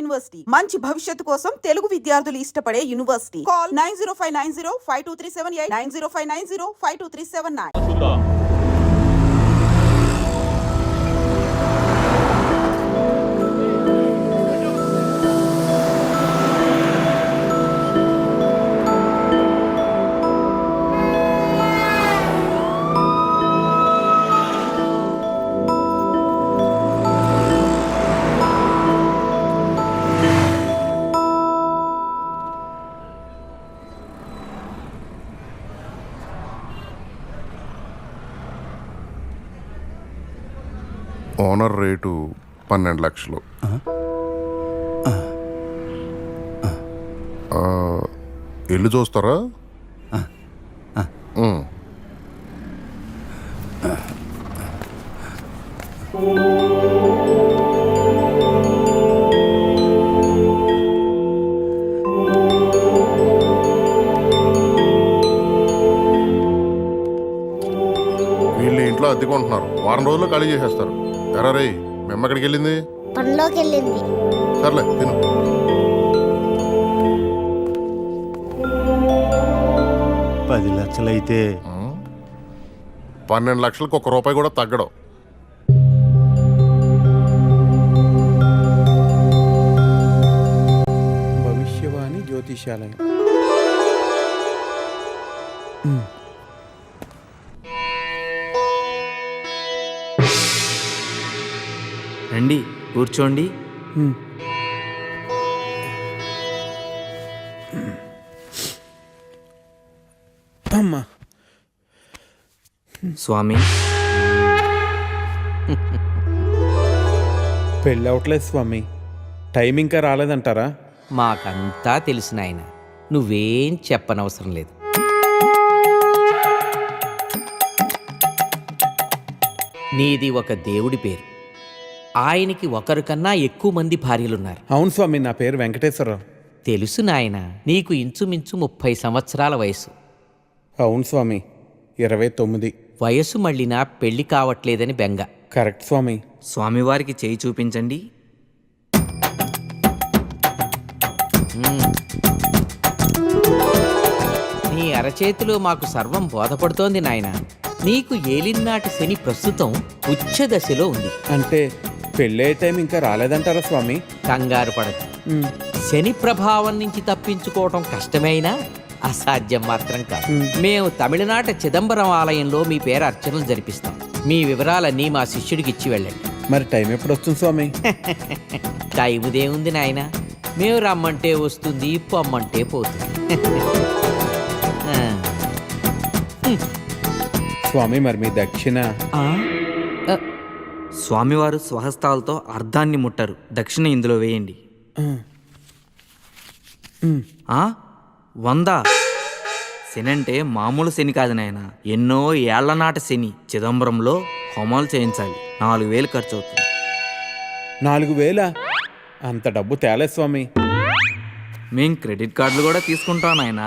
University మంచి భవిష్యత్తు కోసం తెలుగు విద్యార్థులు ఇష్టపడే యూనివర్సిటీ. కాల్ 9059052378 9059052379. ఓనర్ రేటు 12 లక్షలు. ఇల్లు చూస్తారా? వీళ్ళు ఇంట్లో అద్దెకుంటున్నారు, వారం రోజుల్లో ఖాళీ చేసేస్తారు. ఎరా రే, మేము ఎక్కడికి వెళ్ళింది? పనిలోకి వెళ్ళింది. సర్లే తిను. లక్షలైతే 12 లక్షలకు ₹1 కూడా తగ్గడం. భవిష్యవాణి జ్యోతిషాలయం. రండి కూర్చోండి. అమ్మా స్వామి, పెళ్ళి అవట్లేదు స్వామి. టైం ఇంకా రాలేదంటారా? మాకంతా తెలిసిన ఆయన, నువ్వేం చెప్పనవసరం లేదు. నీది ఒక దేవుడి పేరు. ఆయనకి ఒకరి కన్నా ఎక్కువ మంది భార్యలున్నారు. అవును స్వామి, నా పేరు వెంకటేశ్వరరావు. తెలుసు నాయన, నీకు ఇంచుమించు 30 సంవత్సరాల వయసు. అవును స్వామి, 29. వయసు మళ్ళినా పెళ్లి కావట్లేదని బెంగ. కరెక్ట్ స్వామి. స్వామివారికి చేయి చూపించండి. నీ అరచేతిలో మాకు సర్వం బోధపడుతోంది నాయన. నీకు ఏలినాటి శని ప్రస్తుతం ఉచ్చ దశలో ఉంది. అంటే పెళ్ళే టైం ఇంకా రాలేదంటారా స్వామి? కంగారు పడదు. శని ప్రభావం నుంచి తప్పించుకోవటం కష్టమైనా అసాధ్యం మాత్రం కాదు. మేము తమిళనాట చిదంబరం ఆలయంలో మీ పేరు అర్చనలు జరిపిస్తాం. మీ వివరాలన్నీ మా శిష్యుడికి ఇచ్చి వెళ్ళండి. మరి టైం ఎప్పుడు వస్తుంది స్వామి? టైముదేముంది నాయన, మేము రమ్మంటే వస్తుంది, పొమ్మంటే పోతుంది. స్వామి మరి మీ దక్షిణ? స్వామివారు స్వహస్తాలతో అర్ధాన్ని ముట్టరు. దక్షిణ ఇందులో వేయండి. 100. శని అంటే మామూలు శని కాదు నాయన, ఎన్నో ఏళ్లనాటి శని. చిదంబరంలో హోమాలు చేయించాలి. 4000 ఖర్చు అవుతుంది. 4000? అంత డబ్బు తేలే స్వామి. మేం క్రెడిట్ కార్డులు కూడా తీసుకుంటాం నాయన.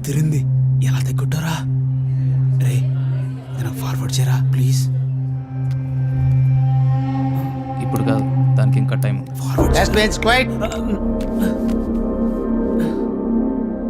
తిరింది ఎలా తగ్గుంటారా? రే నేను ఫార్వర్డ్ చేయరా ప్లీజ్. ఇప్పుడు కాదు, దానికి ఇంకా టైం.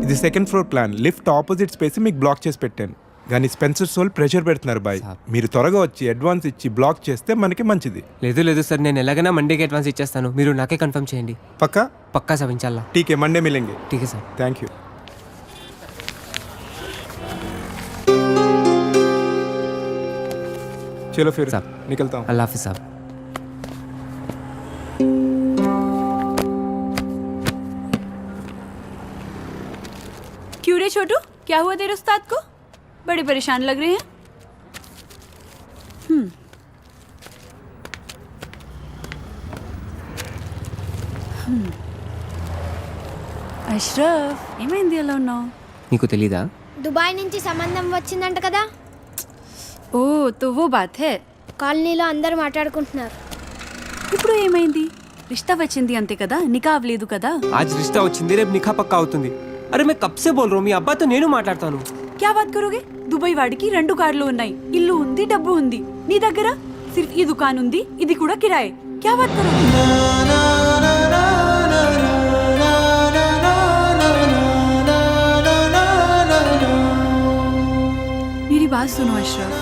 ఇది second floor plan. Lift opposite space మీకు బ్లాక్ చేసి పెట్టాను, కానీ స్పెన్సర్ సోల్ ప్రెషర్ పెడుతున్నారు బాయ్. మీరు త్వరగా వచ్చి అడ్వాన్స్ ఇచ్చి బ్లాక్ చేస్తే మనకి మంచిది. లేదు సార్, నేను ఎలాగైనా మండేకి అడ్వాన్స్ ఇచ్చేస్తాను. మీరు నాకే కన్ఫర్మ్ చేయండి. పక్కా సార్, ఇన్షాల్లా. ఠీక్ హై, మండే మిలేంగే. ఠీక్ హై సార్. Thank you. चलो फिर निकलता हूँ. अल्लाह हाफिज़ साहब. क्यों रे छोटू, क्या हुआ तेरे उस्ताद को? बड़े परेशान लग रहे हैं. అష్రఫ్, ఏమైంది అలా ఉన్నావు? నీకు తెలీదా? దుబాయ్ నుంచి సంబంధం వచ్చిందంట కదా. ఓ తో వో బాత్ హై. కాలనీలో అందరూ మాట్లాడుకుంటున్నారు. ఇప్పుడు ఏమైంది? रिश्ता వచ్చింది అంతే కదా నికా అవ్వలేదు కదా आज रिश्ता వచ్చింది రేపు నిఖా పక్కా అవుతుంది అరే मैं कब से बोल रहा हूं మీ అబ్బాతో నేను మాట్లాడతాను क्या बात करोगे దుబాయ్ వాడికి 2 కార్లు ఉన్నాయి ఇల్లు ఉంది డబ్బు ఉంది నీ దగ్గర సిర్ఫ్ ఈ దుకాన్ ఉంది ఇది కూడా కిరాయే क्या बात करोगे मेरी बात सुनो अशरफ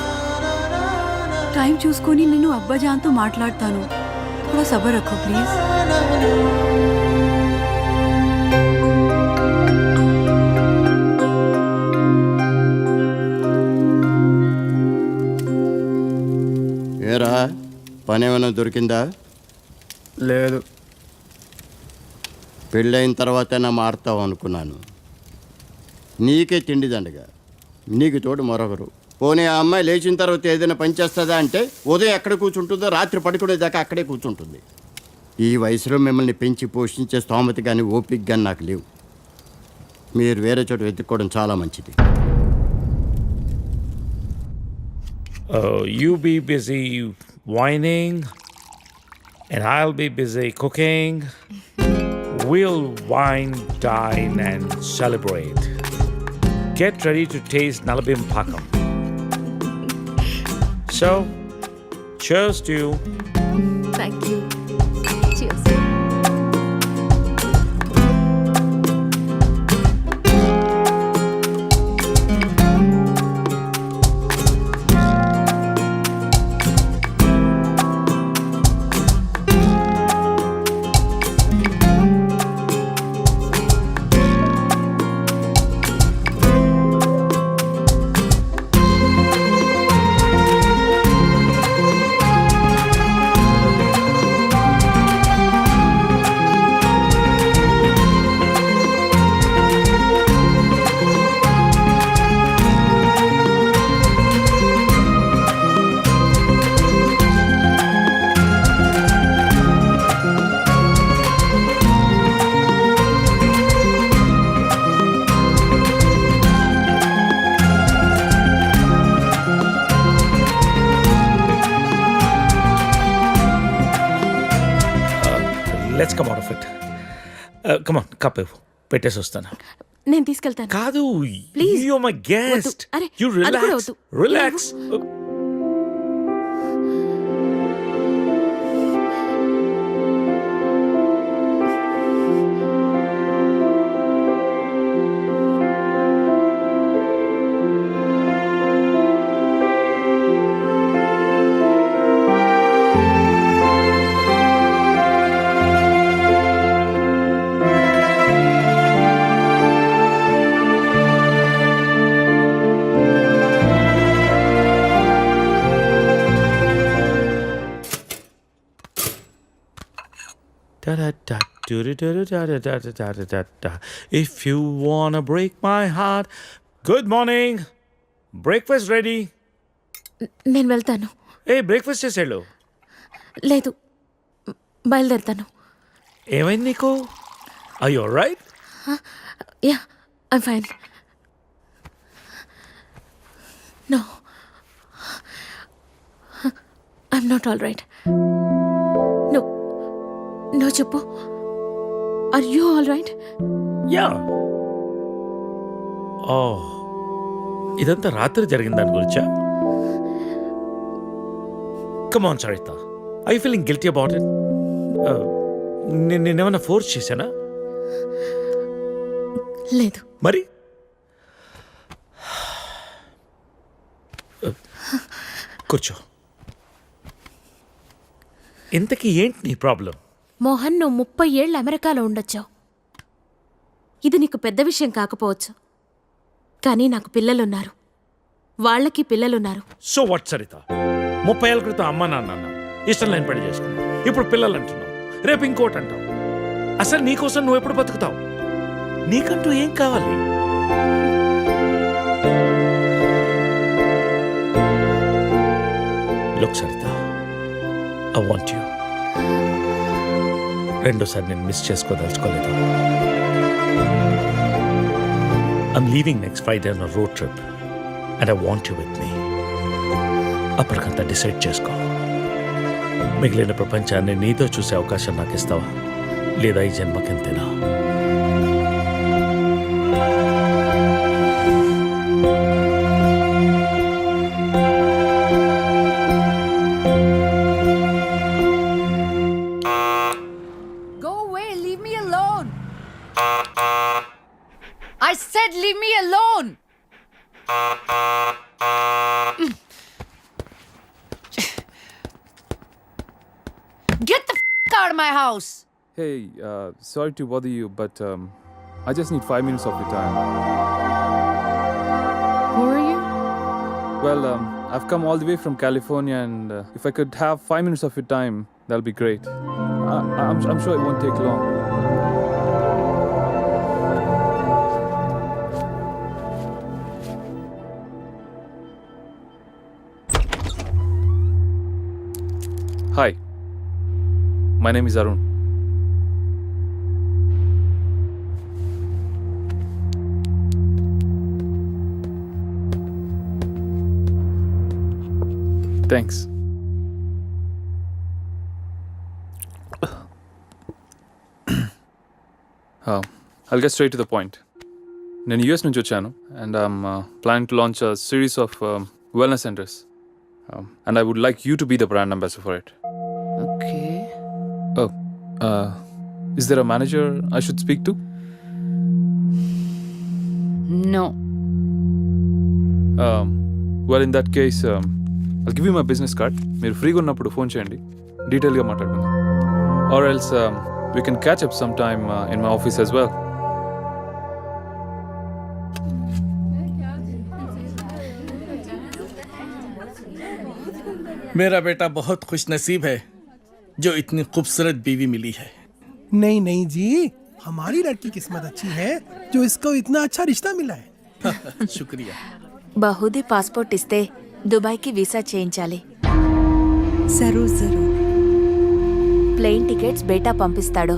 टाइम చూసుకొని నేను అబ్బా జాన్తో మాట్లాడతాను थोड़ा सब्र रखो प्लीज ఏరా పని ఏమైనా దొరికిందా లేదు పెళ్ళైన తర్వాతైనా మారుతావు అనుకున్నాను నీకే తిండి దండగా నీకు తోడు మరొకరు పోనీ ఆ అమ్మాయి లేచిన తర్వాత ఏదైనా పని చేస్తుందా అంటే ఉదయం ఎక్కడ కూర్చుంటుందో రాత్రి పడుకునేదాకా అక్కడే కూర్చుంటుంది ఈ వయసులో మిమ్మల్ని పెంచి పోషించే స్తోమత కానీ ఓపిక కానీ నాకు లేవు మీరు వేరే చోట వెతుక్కోవడం చాలా మంచిది You be busy whining, and I'll be busy cooking. We'll wine, dine, and celebrate. Get ready to taste Nalabim Pakam. So, cheers to you. Thank you cheers Let's come out of it. Come on, cup ఇవ్వు. పెట్టేసి వస్తాను. నేను తీసుకెళ్తాను కాదు, Please. you're my guest. వద్దు. అరే, You అది కూడా relax. వద్దు. Relax. Da-da-da, do-da-da-da-da-da-da-da-da. If you wanna break my heart. Good morning. Breakfast ready. నేను వెళ్తాను Hey, breakfast చేసేళ్ళు. లేదు బయలుదేరుతాను ఏమైంది నీకు? Are you alright? Yeah I'm fine no I'm not all right no no చెప్పు are you all right Yeah. Oh. ఇదంతా రాత్రి జరిగిన దాని గురించా? Come on, Sarita. Are you feeling guilty about it? నేనేమన్నా ఫోర్స్ చేశానా? లేదు మరి కూర్చో. ఇంతకీ ఏంటి నీ ప్రాబ్లం? మోహన్ నువ్వు 30 ఏళ్ళు అమెరికాలో ఉండొచ్చావు. ఇది నీకు పెద్ద విషయం కాకపోవచ్చు, కానీ నాకు పిల్లలున్నారు, వాళ్ళకి పిల్లలున్నారు. So what Saritha? 30 ఏళ్ళ క్రితం అమ్మ నాన్న అన్నా, ఇష్టం లేని పెళ్లి చేసుకున్నావు, ఇప్పుడు పిల్లలు అంటున్నావు, రేపు ఇంకోటి అంటావు. అసలు నీకోసం నువ్వు ఎప్పుడు బతుకుతావు? నీకంటూ ఏం కావాలి? Look Saritha, I want you. రెండోసారి నేను miss చేసుకోదలుచుకోలేదు. I'm leaving next Friday on a road trip and I want you with me. అప్పటికంతా డిసైడ్ చేసుకో. మిగిలిన ప్రపంచాన్ని నీతో చూసే అవకాశం నాకు ఇస్తావా, లేదా ఈ జన్మకింతేనా? Go away, leave me alone. I said leave me alone. Get the out of my house. Hey, sorry to bother you, but I just need 5 minutes of your time. Who are you? Well, I've come all the way from California, and if I could have 5 minutes of your time, that'll be great. I'm sure it won't take long. Hi, my name is Arun. Thanks. I'll get straight to the point. నేను US నుంచి వచ్చాను and I'm planning to launch series of wellness centres and I would like you to be the brand ambassador for it. Okay. Oh, is there a manager I should speak to? No. Well, in that case, I'll give you my business card. మీరు ఫ్రీగా ఉన్నప్పుడు phone చేయండి, డీటెయిల్గా మాట్లాడుకుందాం. Or else we can catch up sometime in my office as well. मेरा बेटा बहुत खुश नसीब है जो इतनी खूबसूरत बीवी मिली है. नहीं नहीं जी, हमारी लड़की किस्मत अच्छी है जो इसको इतना अच्छा रिश्ता मिला है. शुक्रिया. బహుదీ పాస్పోర్ట్ ఇస్తే దుబాయ్కి వీసా చేయించాలి. జరూర్ జరూర్. ప్లేన్ టికెట్స్ బేటా పంపిస్తాడు.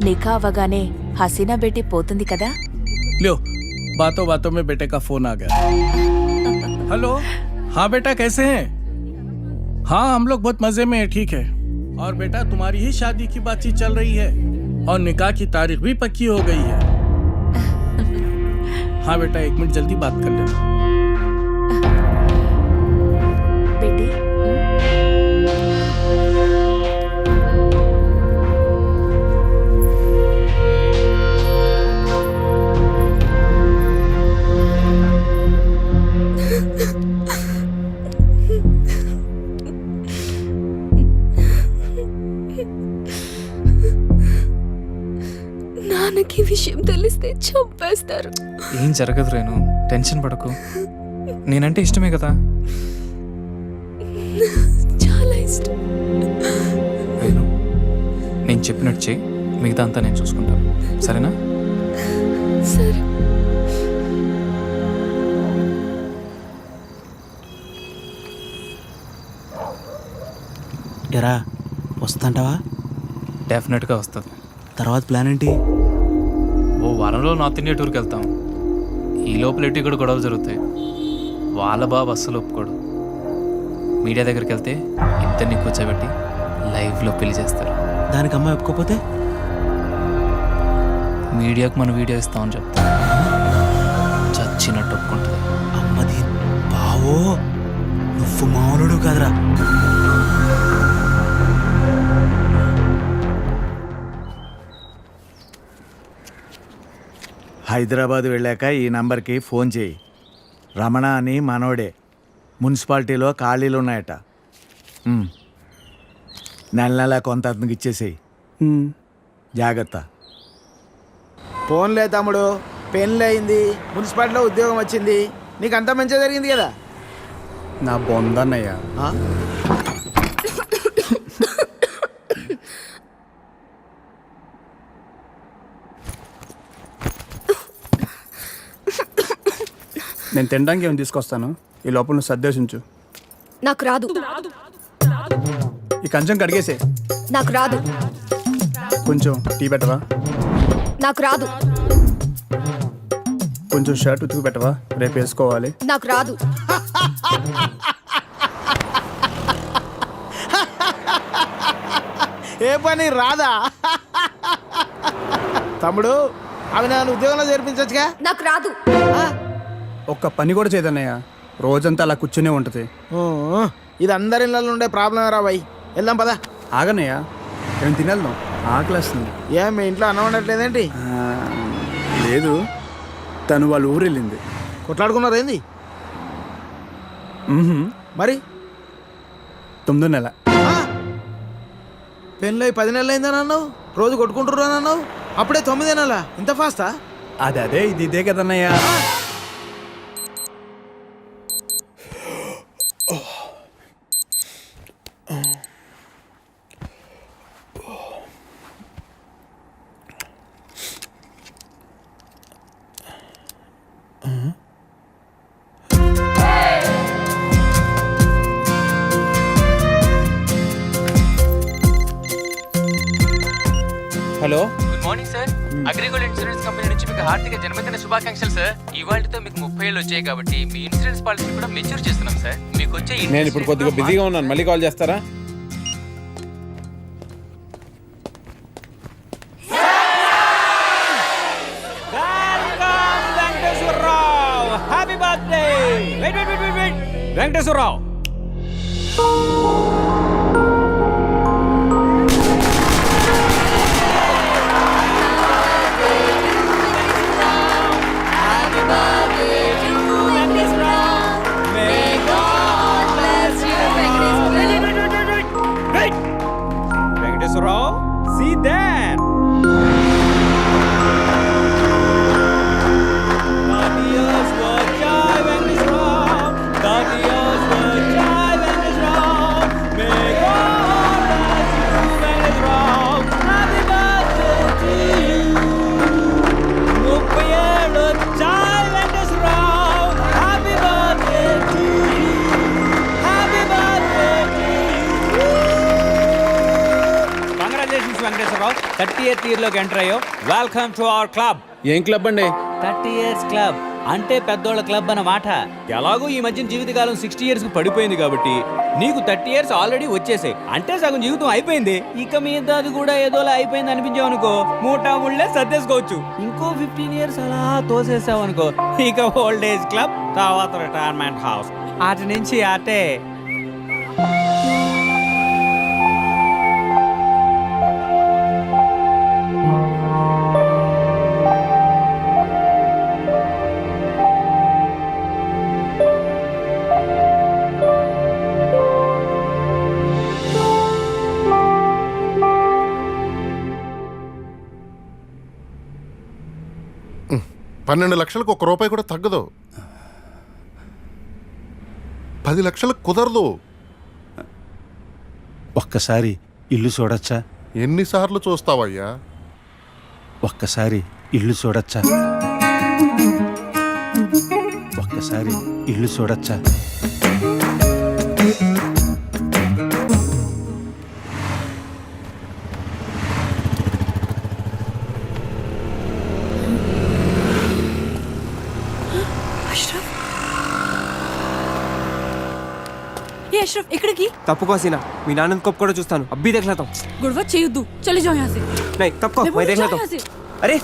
నికా అవ్వగానే హసీనా బేటీ పోతుంది కదా. लो, बातों बातों में बेटे का फोन आ गया. हेलो, हाँ बेटा कैसे हैं? हाँ हम लोग बहुत मजे में हैं, ठीक है. और बेटा तुम्हारी ही शादी की बातचीत चल रही है और निकाह की तारीख भी पक्की हो गई है. हाँ बेटा 1 मिनट जल्दी बात कर लेना. బేటీ నాన్నకి విషయం తెలిస్తే చంపేస్తారు. ఏం జరగదు రేణు, టెన్షన్ పడకు. నేనంటే ఇష్టమే కదా. చాలా ఇష్టం. రేణు, నేను చెప్పినట్టు చెయ్యి, మిగతా అంతా నేను చూసుకుంటాను, సరేనా? సరే. ఎరా వస్తుంటావా? డెఫినెట్గా వస్తుంది. తర్వాత ప్లాన్ ఏంటి? ఓ వారంలో నార్త్ ఇండియా టూర్కి వెళ్తాం. ఈ లోపల ఇటు ఇక్కడ గొడవలు జరుగుతాయి. వాళ్ళ బాబు అస్సలు ఒప్పుకోడు. మీడియా దగ్గరికి వెళ్తే ఇద్దరిని కూర్చోబెట్టి లైవ్లో పెళ్లి చేస్తారు. దానికి అమ్మాయి ఒప్పుకోపోతే మీడియాకు మన వీడియో ఇస్తామని చెప్తాం. చచ్చినట్టు ఒప్పుకుంటుంది. అమ్మది బావో, నువ్వు మామూలుడు కాదురా. హైదరాబాద్ వెళ్ళాక ఈ నంబర్కి ఫోన్ చేయి. రమణ అని మనోడే. మున్సిపాలిటీలో ఖాళీలు ఉన్నాయట. నెల నెల కొంత అతనికి ఇచ్చేసేయి. జాగ్రత్త. ఫోన్లే తమ్ముడు, పెళ్ళి అయింది, మున్సిపాలిటీలో ఉద్యోగం వచ్చింది, నీకు అంతా మంచిగా జరిగింది కదా. నా బొందన్నయ్య. నేను తినడానికి ఏమైనా తీసుకొస్తాను, ఈ లోపల నువ్వు సర్దేశించు. నాకు రాదు. ఈ కంచం కడిగేసే. నాకు రాదు. కొంచెం టీ పెట్టవా? నాకు రాదు. కొంచెం షర్ట్ ఉతుకు పెట్టవా, రేపు వేసుకోవాలి. నాకు రాదు. ఏ పని రాదా? తమ్ముడు అవి నన్ను ఉద్యోగంలో చేర్పించచ్చుగా. నాకు రాదు. ఒక్క పని కూడా చేయదన్నయ్య, రోజంతా అలా కూర్చునే ఉంటుంది. ఇది అందరి ఇళ్ళలో ఉండే ప్రాబ్లం రా బాయ్. వెళ్దాం పదా. ఆగన్నయ్య, ఏం తినేద్దాం, ఆకలిస్తుంది. ఏం మీ ఇంట్లో అన్నం ఉండట్లేదేంటి? లేదు, తను వాళ్ళ ఊరు వెళ్ళింది. కొట్లాడుకున్నారు ఏంది? మరి 9వ నెల. పెళ్ళై 10 నెలలు అయిందని అన్నావు, రోజు కొట్టుకుంటుర్రు అని అన్నావు, అప్పుడే 9వ నెల. ఇంత ఫాస్టా? అదే ఇది ఇదే కదన్నయ్య. Hello, good morning sir. Agrigold insurance company నుంచి మీకు హార్దిక జన్మదిన శుభాకాంక్షలు సార్. ఇవాళతో మీకు 30 ఏళ్ళు వచ్చాయి కాబట్టి మీ ఇన్సూరెన్స్ పాలసీ కూడా మెచ్యూర్ చేస్తున్నాం సార్. మీకు వచ్చే నేను ఇప్పుడు కొద్దిగా బిజీగా ఉన్నాను, మళ్ళీ కాల్ చేస్తారా? Happy birthday. Venkateswararao, Venkateswararao, see there. Venkateswararao, 30th ఇయర్లోకి ఎంటర్ అయ్యో. Welcome to our club. ఏం క్లబ్ అండి? 30 years క్లబ్ అంటే పెద్దోళ్ళ క్లబ్ అన్నమాట. ఎలాగో ఈ మధ్య జీవితకాలం 60 years కు పడిపోయింది కాబట్టి నీకు 30 years ఆల్రెడీ వచ్చేసాయి. అంటే సగం జీవితం అయిపోయింది. ఇక మీద అది కూడా ఏదోలా అయిపోయింది అనిపించావు అనుకో, మూటా ముళ్ళే సర్దేసుకోవచ్చు. ఇంకో 15 years అలా తోసేసావు అనుకో, ఇక ఓల్డ్ ఏజ్ క్లబ్, తర్వాత రిటైర్మెంట్ హౌస్, అటు నుంచి అటే. $12 లక్షలకు ₹1 కూడా తగ్గదు. 10 లక్షలకు కుదరదు. ఒక్కసారి ఇల్లు చూడొచ్చా? ఎన్నిసార్లు చూస్తావయ్యా? ఒక్కసారి ఇల్లు చూడొచ్చా? ఒక్కసారి ఇల్లు చూడొచ్చా? अशरफ इकड़ की తప్పుకో సీనా, మీ నాన్నని కప్ కూడా చూస్తాను. అబ్బీ देख लेता हूं. गुड़वा చేయొద్దు, चले जाओ यहां से. नहीं तప్పుకో, मैं देख लेता हूं. अरे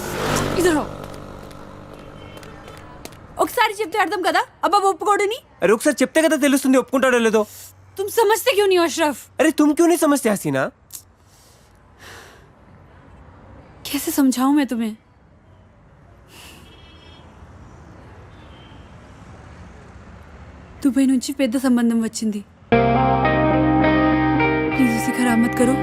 इधर आओ. ఒకసారి చెప్తే అర్థం కదా, అబ్బా ఒప్పుకోడని. अरे ఒకసారి చెప్తే కదా తెలుస్తుంది ఒప్పుకుంటాడో లేదో. तुम समझते क्यों नहीं हो अशरफ? अरे तुम क्यों नहीं समझते हसीना? कैसे समझाऊं मैं तुम्हें? దుబాయ్ నుంచి పెద్ద సంబంధం వచ్చింది. ప్లీజ్ ఉसे खराब मत करो.